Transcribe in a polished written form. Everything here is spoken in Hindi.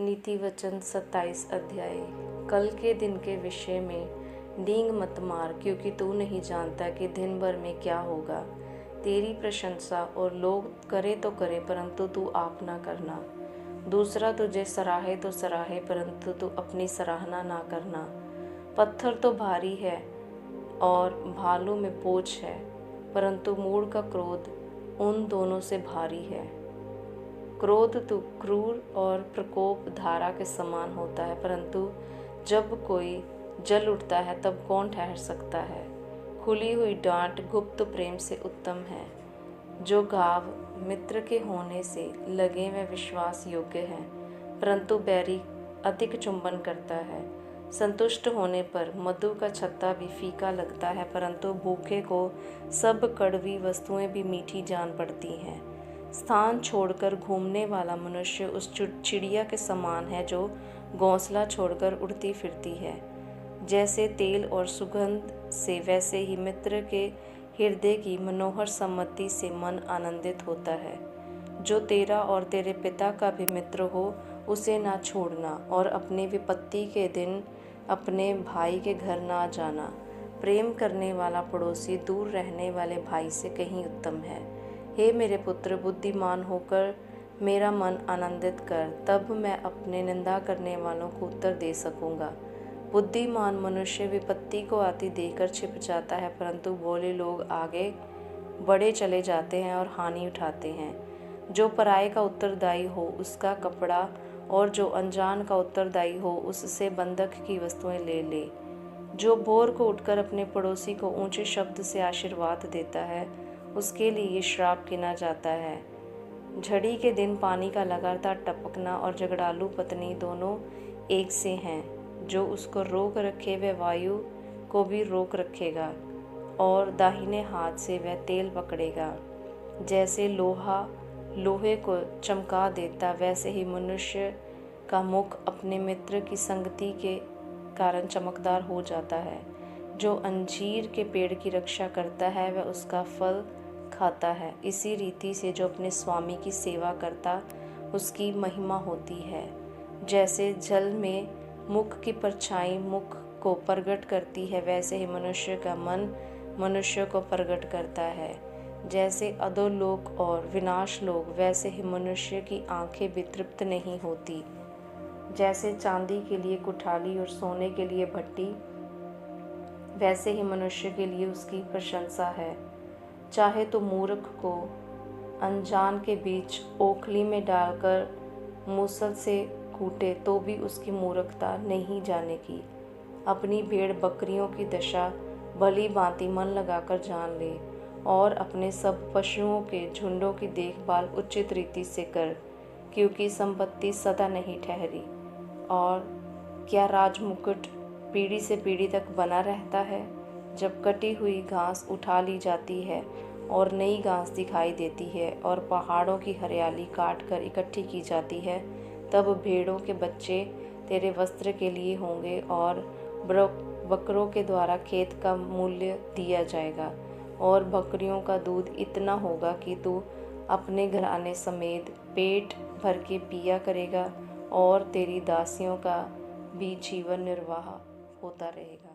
नीति वचन 27 अध्याय। कल के दिन के विषय में डींग मत मार, क्योंकि तू नहीं जानता कि दिन भर में क्या होगा। तेरी प्रशंसा और लोग करे तो करे, परंतु तू आप ना करना। दूसरा तुझे सराहे तो सराहे, परंतु तू अपनी सराहना ना करना। पत्थर तो भारी है और भालू में पोच है, परंतु मूढ़ का क्रोध उन दोनों से भारी है। क्रोध तो क्रूर और प्रकोप धारा के समान होता है, परंतु जब कोई जल उठता है तब कौन ठहर सकता है। खुली हुई डांट गुप्त प्रेम से उत्तम है। जो घाव मित्र के होने से लगे वह विश्वास योग्य है, परंतु बैरी अधिक चुंबन करता है। संतुष्ट होने पर मधु का छत्ता भी फीका लगता है, परंतु भूखे को सब कड़वी वस्तुएं भी मीठी जान पड़ती हैं। स्थान छोड़कर घूमने वाला मनुष्य उस चिड़िया के समान है जो घोंसला छोड़कर उड़ती फिरती है। जैसे तेल और सुगंध से, वैसे ही मित्र के हृदय की मनोहर सम्मति से मन आनंदित होता है। जो तेरा और तेरे पिता का भी मित्र हो, उसे ना छोड़ना, और अपने विपत्ति के दिन अपने भाई के घर ना जाना। प्रेम करने वाला पड़ोसी दूर रहने वाले भाई से कहीं उत्तम है। हे मेरे पुत्र, बुद्धिमान होकर मेरा मन आनंदित कर, तब मैं अपने निंदा करने वालों को उत्तर दे सकूंगा। बुद्धिमान मनुष्य विपत्ति को आती देखकर छिप जाता है, परंतु भोले लोग आगे बढ़े चले जाते हैं और हानि उठाते हैं। जो पराये का उत्तरदायी हो उसका कपड़ा, और जो अनजान का उत्तरदायी हो उससे बंधक की वस्तुएं ले ले। जो भोर को उठकर अपने पड़ोसी को ऊंचे शब्द से आशीर्वाद देता है, उसके लिए श्राप गिना जाता है। झड़ी के दिन पानी का लगातार टपकना और झगड़ालू पत्नी दोनों एक से हैं। जो उसको रोक रखे वह वायु को भी रोक रखेगा, और दाहिने हाथ से वह तेल पकड़ेगा। जैसे लोहा लोहे को चमका देता, वैसे ही मनुष्य का मुख अपने मित्र की संगति के कारण चमकदार हो जाता है। जो अंजीर के पेड़ की रक्षा करता है वह उसका फल खाता है। इसी रीति से जो अपने स्वामी की सेवा करता, उसकी महिमा होती है। जैसे जल में मुख की परछाई मुख को प्रगट करती है, वैसे ही मनुष्य का मन मनुष्य को प्रगट करता है। जैसे अधोलोक और विनाश लोक, वैसे ही मनुष्य की आंखें भी तृप्त नहीं होती। जैसे चांदी के लिए कुठाली और सोने के लिए भट्टी, वैसे ही मनुष्य के लिए उसकी प्रशंसा है। चाहे तो मूर्ख को अनजान के बीच ओखली में डालकर मूसल से कूटे, तो भी उसकी मूर्खता नहीं जानेगी। अपनी भेड़ बकरियों की दशा भली भांति मन लगाकर जान ले, और अपने सब पशुओं के झुंडों की देखभाल उचित रीति से कर, क्योंकि संपत्ति सदा नहीं ठहरी। और क्या राजमुकुट पीढ़ी से पीढ़ी तक बना रहता है? जब कटी हुई घास उठा ली जाती है और नई घास दिखाई देती है, और पहाड़ों की हरियाली काट कर इकट्ठी की जाती है, तब भेड़ों के बच्चे तेरे वस्त्र के लिए होंगे, और बकरों के द्वारा खेत का मूल्य दिया जाएगा, और बकरियों का दूध इतना होगा कि तू अपने घराने समेत पेट भर के पिया करेगा, और तेरी दासियों का भी जीवन निर्वाह होता रहेगा।